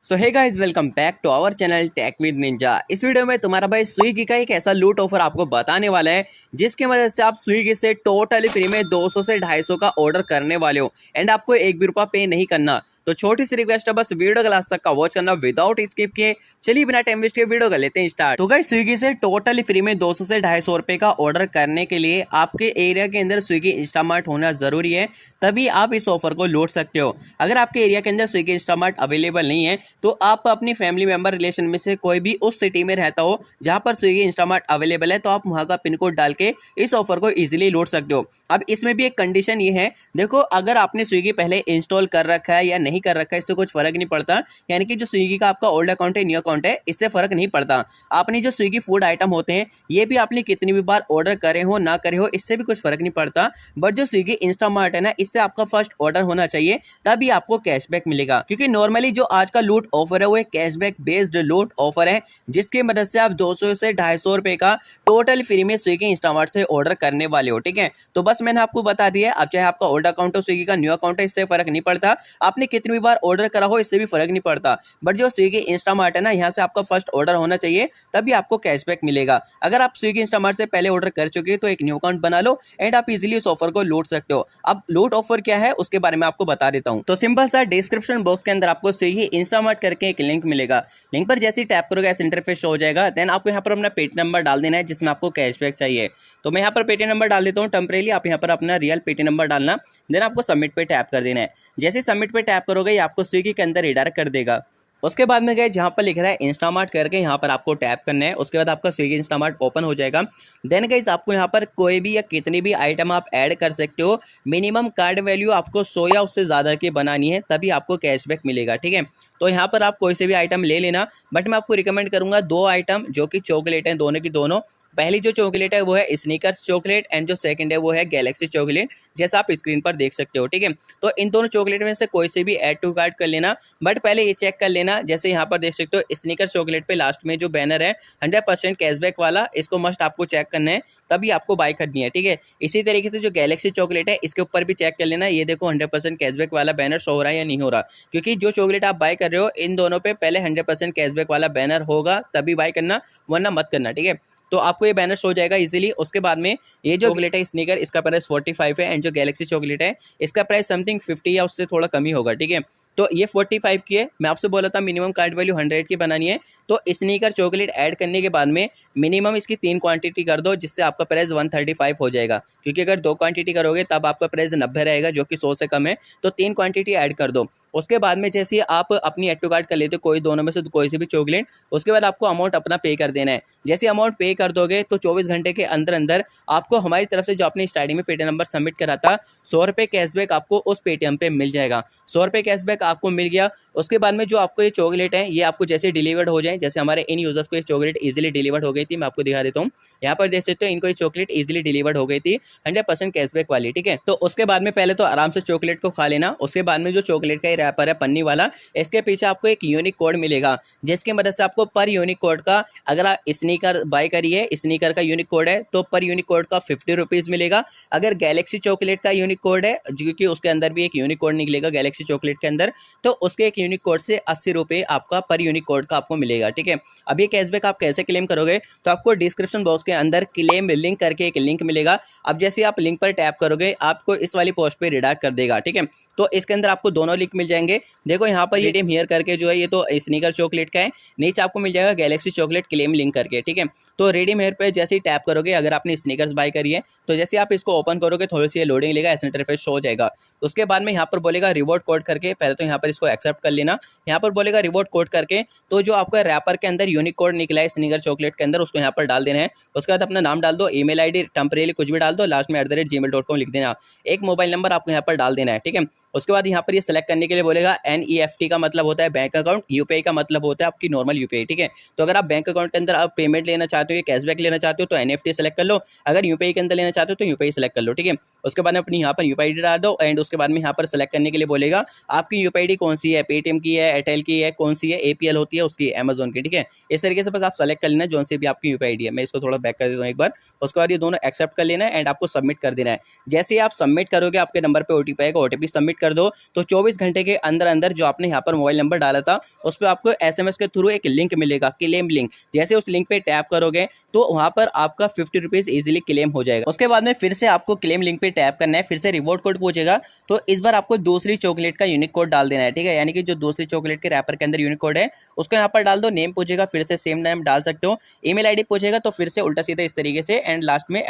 So hey guys, welcome back to our channel Tech with Ninja. इस video में तुम्हारा भाई स्विगी का एक ऐसा लूट ऑफर आपको बताने वाला है जिसकी मदद से आप स्विगी से टोटली फ्री में 200 से 250 का ऑर्डर करने वाले हो एंड आपको एक भी रुपया पे नहीं करना। तो छोटी सी रिक्वेस्ट है, बस वीडियो का लास्ट तक का वॉच करना विदाउट स्किप किए। चलिए बिना टाइम वेस्ट किए वीडियो का लेते हैं स्टार्ट। तो गाइस, स्विगी से टोटली फ्री में 200 से 250 रुपए का ऑर्डर करने के लिए आपके एरिया के अंदर स्विगी इंस्टामार्ट होना जरूरी है, तभी आप इस ऑफर को लूट सकते हो। अगर आपके एरिया के अंदर स्विगी इंस्टामार्ट अवेलेबल नहीं है तो आप अपनी फैमिली मेंबर रिलेशन में से कोई भी उस सिटी में रहता हो जहां पर स्विगी इंस्टामार्ट अवेलेबल है, तो आप वहां का पिन कोड डाल के इस ऑफर को इजीली लूट सकते हो। अब इसमें भी एक कंडीशन ये है, देखो अगर आपने स्विगी पहले इंस्टॉल कर रखा है या नहीं कर रखा है इससे कुछ फर्क नहीं पड़ता। यानी कि जो स्विगी का आपका ओल्ड अकाउंट है, न्यू अकाउंट है, इससे फर्क नहीं पड़ता। आपने जो स्विगी फूड आइटम होते हैं ये भी आपने कितनी भी बार ऑर्डर करे हो ना करे हो इससे भी कुछ फर्क नहीं पड़ता। बट जो स्विगी इंस्टामार्ट है ना, इससे आपका फर्स्ट ऑर्डर होना चाहिए, तभी आपको कैशबैक मिलेगा। क्योंकि नॉर्मली जो आज का लूट ऑफर है वो एक कैशबैक बेस्ड लूट ऑफर है, जिसकी मदद से आप 200 से 250 रुपए का टोटल फ्री में स्विगी इंस्टामार्ट से ऑर्डर करने वाले हो। ठीक है, तो बस मैंने आपको बता दिया। अब चाहे आपका ओल्ड अकाउंट हो, स्विगी का न्यू अकाउंट है, इससे फर्क नहीं पड़ता। आपने कितनी भी बार ऑर्डर करा हो इससे भी फर्क नहीं पड़ता। बट जो स्विगी इंस्टामार्ट है ना, यहाँ से आपका फर्स्ट ऑर्डर होना चाहिए, तभी आपको कैशबैक मिलेगा। अगर आप स्विगी इंस्टामार्ट से पहले ऑर्डर कर चुके हैं तो एक न्यू अकाउंट बना लो एंड आप इजीली उस ऑफर को लूट सकते हो। अब लूट ऑफर क्या है उसके बारे में आपको बता देता हूँ। तो सिंपल सा, डिस्क्रिप्शन बॉक्स के अंदर आपको स्विगी इंस्टामार्ट करके एक लिंक मिलेगा। लिंक पर जैसे ही टैप करोगे ऐसा इंटरफेस शो हो जाएगा। देन आपको यहाँ पर अपना पेटीएम नंबर डाल देना है जिसमें आपको कैशबैक चाहिए। तो मैं यहाँ पर पेटीएम नंबर डाल देता हूँ टेम्परेरी। आप यहाँ पर अपना रियल पेटीएम नंबर डालना, देन आपको सबमिट पे टैप कर देना है। जैसे सबमिट पे टैप करोगे ये आपको स्विगी के अंदर रिडायरेक्ट कर देगा। उसके बाद में गए जहाँ पर लिख रहा है इंस्टामार्ट करके, यहाँ पर आपको टैप करना है। उसके बाद आपका स्विगी इंस्टामार्ट ओपन हो जाएगा। देन गाइस, आपको यहाँ पर कोई भी या कितनी भी आइटम आप ऐड कर सकते हो। मिनिमम कार्ड वैल्यू आपको 100 या उससे ज़्यादा की बनानी है, तभी आपको कैशबैक मिलेगा। ठीक है, तो यहाँ पर आप कोई से भी आइटम ले लेना, बट मैं आपको रिकमेंड करूँगा 2 आइटम जो कि चॉकलेट हैं, दोनों की दोनों। पहली जो चॉकलेट है वो है स्नीकर्स चॉकलेट एंड जो सेकंड है वो है गैलेक्सी चॉकलेट, जैसा आप स्क्रीन पर देख सकते हो। ठीक है, तो इन दोनों चॉकलेट में से कोई से भी ऐड टू कार्ट कर लेना, बट पहले ये चेक कर लेना। जैसे यहाँ पर देख सकते हो स्नीकर चॉकलेट पे लास्ट में जो बैनर है 100% कैशबैक वाला, इसको मस्ट आपको चेक करना है, तभी आपको बाय करनी है। ठीक है, इसी तरीके से जो गैलेक्सी चॉकलेट है इसके ऊपर भी चेक कर लेना। ये देखो 100% कैशबैक वाला बैनर शो हो रहा है या नहीं हो रहा, क्योंकि जो चॉकलेट आप बाय कर रहे हो इन दोनों पे पहले 100% कैशबैक वाला बैनर होगा, तभी बाय करना, वरना मत करना। ठीक है, तो आपको ये बैनर शो हो जाएगा इजीली। उसके बाद में ये जो चॉकलेट है स्नीकर, इसका प्राइस 45 है एंड जो गैलेक्सी चॉकलेट है इसका प्राइस समथिंग 50 या उससे थोड़ा कम ही होगा। ठीक है, तो ये 45 की है। मैं आपसे बोला था मिनिमम कार्ड वैल्यू 100 की बनानी है, तो स्नीकर चॉकलेट ऐड करने के बाद में मिनिमम इसकी 3 क्वांटिटी कर दो, जिससे आपका प्राइस 135 हो जाएगा। क्योंकि अगर 2 क्वांटिटी करोगे तब आपका प्राइस 90 रहेगा, जो कि 100 से कम है। तो 3 क्वांटिटी ऐड कर दो। उसके बाद में जैसे आप अपनी ऐड टू कार्ट कर लेते हो कोई दोनों में से कोई से भी चॉकलेट, उसके बाद आपको अमाउंट अपना पे कर देना है। जैसे अमाउंट पे कर दोगे तो 24 घंटे के अंदर अंदर आपको हमारी तरफ से जो आपने स्टार्टिंग में पेटीएम नंबर सबमिट करा था 100 रुपये कैशबैक आपको उस पेटीएम पे मिल जाएगा। 100 रुपये कैशबैक आपको मिल गया। उसके बाद में जो आपको ये चॉकलेट है ये आपको जैसे डिलीवर्ड हो जाए, जैसे हमारे इन यूजर्स को ये चॉकलेट इजीली डिलीवर्ड हो गई थी, मैं आपको दिखा देता हूँ। यहाँ पर देख सकते हो इनको ये चॉकलेट इजीली डिलीवर्ड हो गई थी 100% कैशबैक वाली। ठीक है, तो उसके बाद में पहले तो आराम से चॉकलेट को खा लेना। उसके बाद में जो चॉकलेट का रैपर है पन्नी वाला, इसके पीछे आपको एक यूनिक कोड मिलेगा, जिसकी मदद से आपको पर यूनिक कोड का, अगर आप स्नीकर बाय करिए, स्नीकर का यूनिक कोड है तो पर यूनिक कोड का 50 रुपीज़ मिलेगा। अगर गैलेक्सी चॉकलेट का यूनिक कोड है, क्योंकि उसके अंदर भी एक यूनिक कोड निकलेगा गैलेक्सी चॉकलेट के अंदर, तो उसके एक यूनिक कोड से 80 रुपये आपका पर यूनिक कोड का आपको मिलेगा। ठीक है, अब ये कैशबैक आप कैसे क्लेम करोगे, तो आपको डिस्क्रिप्शन बॉक्स के अंदर क्लेम लिंक करके एक लिंक मिलेगा। अब जैसे आप लिंक पर टैप करोगे आपको इस वाली पोस्ट पे रिडायरेक्ट कर देगा। ठीक है, तो इसके अंदर आपको दोनों लिंक मिल जाएंगे। देखो यहाँ पर रिडीम हियर करके जो है ये तो स्नीकर चॉकलेट का है, नीचे आपको मिल जाएगा गैलेक्सी चॉकलेट क्लेम लिंक करके। ठीक है, तो रिडीम हियर पे जैसे ही टैप करोगे, अगर आपने स्नीकर्स बाय करी है तो जैसे आप इसको ओपन करोगे थोड़ी सी लोडिंग लेगा, ऐसा इंटरफेस शो हो जाएगा। उसके बाद में यहाँ पर बोलेगा रिवॉर्ड कोड करके, पहले तो यहाँ पर इसको एक्सेप्ट कर लेना। यहाँ पर बोलेगा रिवॉर्ड कोड करके, तो जो आपका रैपर के अंदर यूनिक कोड निकला है स्नीकर चॉकलेट के अंदर उसको यहाँ पर डाल देना है। उसके बाद अपना नाम डाल दो, ईमेल आईडी टेम्परेरी कुछ भी डाल दो, लास्ट में @gmail.com लिख देना। एक मोबाइल नंबर आपको यहाँ पर डाल देना है। ठीक है, उसके बाद यहाँ पर ये सेलेक्ट करने के लिए बोलेगा NEFT का मतलब होता है बैंक अकाउंट, UPI का मतलब होता है आपकी नॉर्मल UPI। ठीक है, तो अगर आप बैंक अकाउंट के अंदर आप पेमेंट लेना चाहते हो या कैशबैक लेना चाहते हो तो NEFT सेलेक्ट कर लो। अगर UPI के अंदर लेना चाहते हो तो UPI सेलेक्ट कर लो। ठीक है, उसके बाद में अपनी यहाँ पर UPI डाल दो एंड उसके बाद में यहाँ पर सेलेक्ट करने के लिए बोलेगा आपकी यूपीआईडी कौन सी है, पेटीएम की है, एयरटेल की है, कौन सी है, एपीएल होती है उसकी, अमेजोन की, ठीक है। इस तरीके से बस आप सेलेक्ट कर लेना जो सी भी आपकी यूपीआईडी है। मैं इसको थोड़ा बैक कर देता हूँ एक बार। उसके बाद ये दोनों एक्सेप्ट कर लेना है एंड आपको सबमिट कर देना है। जैसे ही आप सबमिट करोगे आपके नंबर पे ओटीपी आएगा, ओटीपी सबमिट कर दो तो 24 घंटे के अंदर अंदर जो आपने यहाँ पर मोबाइल नंबर डाला था उस पर आपको एसएमएस के थ्रू एक लिंक मिलेगा, क्लेम लिंक। जैसे उस लिंक पे टैप करोगे तो वहां पर आपका 50 रुपीज इजिली क्लेम हो जाएगा। उसके बाद में फिर से आपको क्लेम लिंक पे टैप करना है, फिर से रिवॉर्ड कोड पूछेगा तो इस बार आपको दूसरी चॉकलेट का यूनिक कोड डाल देना है, ठीक है। यानी कि जो दूसरी चॉकलेट के रैपर के अंदर यूनिक कोड है उसको यहाँ पर डाल दो। नेम पूछेगा, फिर से सेम नेम डाल सकते हो। ईमेल आईडी पूछेगा तो फिर से उल्टा सीधा इस तरीके से एंड लास्ट में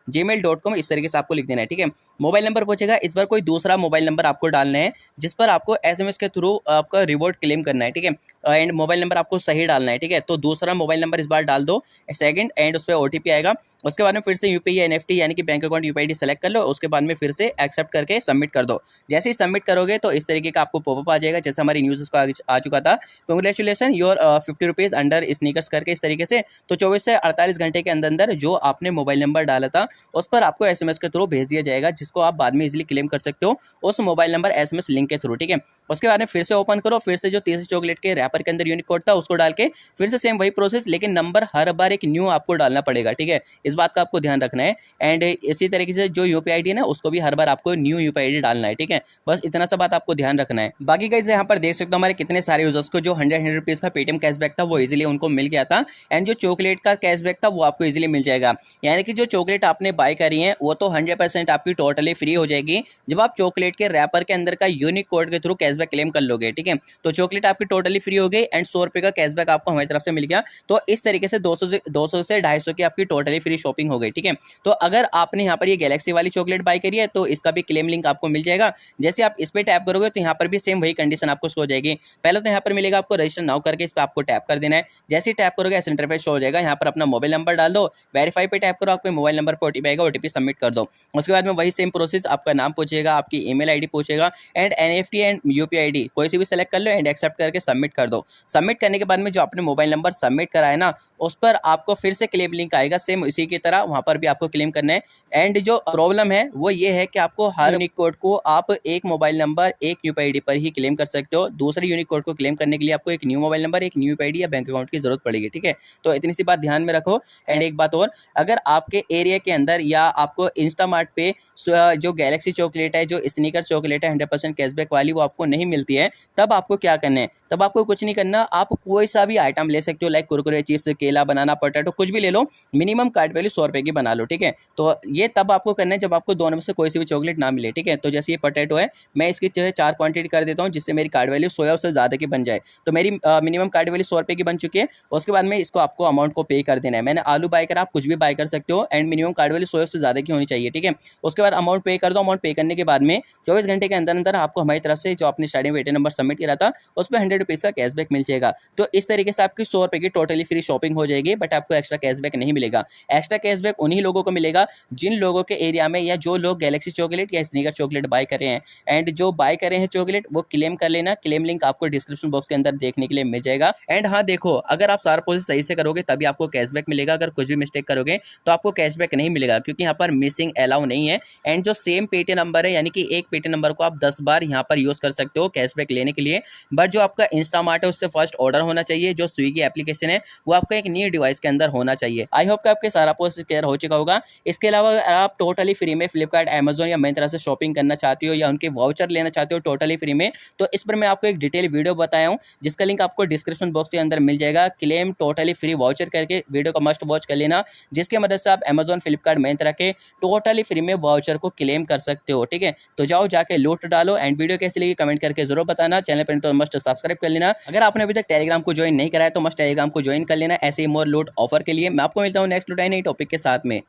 @gmail.com इस तरीके से आपको लिख देना है, ठीक है। मोबाइल नंबर पूछेगा, इस बार कोई दूसरा मोबाइल नंबर आपको डालना है जिस पर आपको एसएमएस के थ्रू आपका रिवॉर्ड क्लेम करना है, ठीक है। एंड मोबाइल नंबर आपको सही डालना है, ठीक है। तो दूसरा मोबाइल नंबर इस बार डाल दो, सेकंड, एंड उस पर ओटीपी आएगा। उसके बाद में फिर से यूपीआई एनएफटी यानी कि बैंक अकाउंट यूपीआईडी सेलेक्ट कर लो। उसके बाद में फिर से एक्सेप्ट करके सबमिट कर दो। जैसे ही सबमिट करोगे तो इस तरीके का आपको पॉपअप आ जाएगा जैसे हमारी न्यूज़ को आ चुका था। Congratulation your 50 rupees under sneakers करके इस तरीके से। तो 24 से 48 घंटे के अंदर अंदर जो आपने मोबाइल नंबर डाला था उस पर आपको एसएमएस के थ्रू भेज दिया जाएगा, जिसको आप बाद में इजीली क्लेम कर सकते हो उस मोबाइल नंबर एसएमएस लिंक के थ्रू, ठीक है। उसके बाद में फिर से ओपन करो, फिर से जो तीसरी चॉकलेट के रैपर के अंदर यूनिक कोड था उसको डाल के फिर से सेम वही प्रोसेस, लेकिन नंबर हर बार एक न्यू आपको डालना पड़ेगा, ठीक है। इस बात का आपको ध्यान रखना है। एंड इसी तरीके से जो यूपीआईडी है ना उसको भी हर बार आपको न्यू यूपीआईडी डालना है, ठीक है। बस इतना सा बात आपको ध्यान रखना है। बाकी गाइस यहाँ पर देख सकते हो हमारे कितने सारे यूजर्स को जो 100 रुपीज का पेटीएम कैशबैक था वो इजीली उनको मिल गया था। एंड जो चॉकलेट का कैशबैक था वो आपको इजीली मिल जाएगा। यानी कि जो चॉकलेट आपने बाय करी है वो तो 100% आपकी टोटली फ्री हो जाएगी जब आप चॉकलेट के रैपर के अंदर का यूनिक कोड के थ्रू कैशबैक क्लेम कर लोगे, ठीक है। तो चॉकलेट आपकी टोटली फ्री हो गई एंड 100 रुपए का कैशबैक आपको हमारी तरफ से मिल गया। तो इस तरीके से 200 से 250 की आपकी टोटली फ्री शॉपिंग हो गई, ठीक है। तो अगर आपने यहाँ पर ये गैलेक्सी वाली चॉकलेट बाय करी है तो इसका भी क्लेम लिंक आपको मिल जाएगा। जैसे आप इस पे टैप करोगे तो यहाँ पर भी सेम वही कंडीशन आपको शो हो जाएगी। पहले तो यहाँ पर मिलेगा आपको रजिस्टर नाउ करके, इस पर आपको टैप कर देना है। जैसे ही टैप करोगे ऐसा इंटरफेस शो हो जाएगा। यहाँ पर अपना मोबाइल नंबर डाल दो, वेरीफाई पे टैप करो, आपके मोबाइल नंबर पर ओटीपी आएगा, ओटीपी सबमिट कर दो। उसके बाद में वही सेम प्रोसेस, आपका नाम पूछेगा, आपकी ईमेल आईडी पूछेगा एंड एनएफटी एंड यूपीआईडी कोई सी भी सेलेक्ट कर लो एंड एक्सेप्ट करके सबमिट कर दो। सबमिट करने के बाद में जो आपने मोबाइल नंबर सबमिट करा है ना उस पर आपको फिर से क्लेम लिंक आएगा सेम इसी की तरह, वहां पर भी आपको क्लेम करना है। एंड जो प्रॉब्लम है वो ये है कि आपको हर यूनिक कोड को आप एक मोबाइल नंबर एक यूपीआईडी पर ही क्लेम कर सकते हो। दूसरे यूनिक कोड को क्लेम करने के लिए आपको एक न्यू मोबाइल नंबर, एक न्यू यूपीआईडी या बैंक अकाउंट की जरूरत पड़ेगी, ठीक है। तो इतनी सी बात ध्यान में रखो। एंड एक बात और, अगर आपके एरिया के अंदर या आपको इंस्टामार्ट पे जो गैलेक्सी चॉकलेट है, जो स्नीकर चॉकलेट है 100% कैशबैक वाली, वो आपको नहीं मिलती है, तब आपको क्या करना है? तब आपको कुछ नहीं करना, आप कोई सा भी आइटम ले सकते हो, लाइक कुरकुरे, चिप्स, केला, बनाना, पोटैटो, कुछ भी ले लो। मिनिमम कार्ड वैल्यू 100 रुपए की बना लो, ठीक है। तो ये तब आपको करना है जब आपको दोनों में से कोई सी भी चॉकलेट ना मिले, ठीक है। तो जैसे ये पोटैटो है, मैं इसकी 4 क्वांटिटी कर देता हूँ जिससे मेरी कार्ड वैल्यू 100 या उससे ज़्यादा की बन जाए। तो मेरी मिनिमम कार्ड वैल्यू 100 रुपए की बन चुकी है। उसके बाद में इसको आपको अमाउंट को पे कर देना है। मैंने आलू बाय करा, आप कुछ भी बाय कर सकते हो एंड मिनिमम कार्ड वैल्यू 100 से ज़्यादा की होनी चाहिए, ठीक है। उसके बाद अमाउंट पे कर दो। अमाउंट पे करने के बाद में 24 घंटे के अंदर अंदर आपको हमारी तरफ से जो आपने स्टार्टिंग में नंबर सबमिट किया था उस पर 100 रुपीज़ का कैशबैक मिल जाएगा। तो इस तरीके से आपकी 100 रुपए की टोटली फ्री शॉपिंग हो जाएगी, बट आपको एक्स्ट्रा कैशबैक नहीं मिलेगा। एक्स्ट्रा कैशबैक उन्हीं लोगों को मिलेगा जिन लोगों के एरिया में या जो लोग गैलेक्सी चॉकलेट या स्नीकर चॉकलेट बाय कर रहे हैं। एंड जो बाय कर रहे हैं चॉकलेट वो क्लेम कर लेना, क्लेम लिंक आपको डिस्क्रिप्शन बॉक्स के अंदर देखने के लिए मिल जाएगा। एंड हाँ देखो, अगर आप सारा प्रोसेस सही से करोगे तभी आपको कैशबैक मिलेगा। अगर कुछ भी मिस्टेक करोगे तो आपको कैशबैक नहीं मिलेगा, क्योंकि यहाँ पर मिसिंग अलाउ नहीं है। एंड जो सेम पेटीएम नंबर है, यानी कि एक पेटीएम नंबर को आप 10 बार यहाँ पर यूज कर सकते हो कैशबैक लेने के लिए। बट जो आपका इंस्टामार्ट है उससे फर्स्ट ऑर्डर होना चाहिए, जो स्विगी एप्लीकेशन है वो आपका एक न्यू डिवाइस के अंदर होना चाहिए। आई होप कि आपके सारा प्रोसेस क्लियर हो चुका होगा। इसके अलावा अगर आप टोटली फ्री में फ्लिपकार्ट, अमेजोन या मिंत्रा से शॉपिंग करना चाहते हो या उनके वाउचर लेना चाहते हो टोटली फ्री में, तो इस पर मैं आपको एक डिटेल वीडियो बताया हूँ जिसका लिंक आपको डिस्क्रिप्शन बॉक्स के अंदर मिल जाएगा। क्लेम टोटली फ्री वाउचर करके वीडियो को मस्ट वॉच कर लेना, जिसके मदद से आप अमेजोन, फ्लिपकार्ट, मिंत्रा के टोटली फ्री में वाउचर को क्लेम कर सकते हो, ठीक है। तो जाओ जाके लूट डालो। एंड वीडियो कैसी लगी कमेंट करके जरूर बताना। चैनल पर तो मस्ट सब्सक्राइब कर लेना। अगर आपने अभी तक टेलीग्राम को ज्वाइन नहीं करा है तो मस्ट टेलीग्राम को ज्वाइन कर लेना ऐसे ही मोर लूट ऑफर के लिए। मैं आपको मिलता हूँ नेक्स्ट नई टॉपिक के साथ में।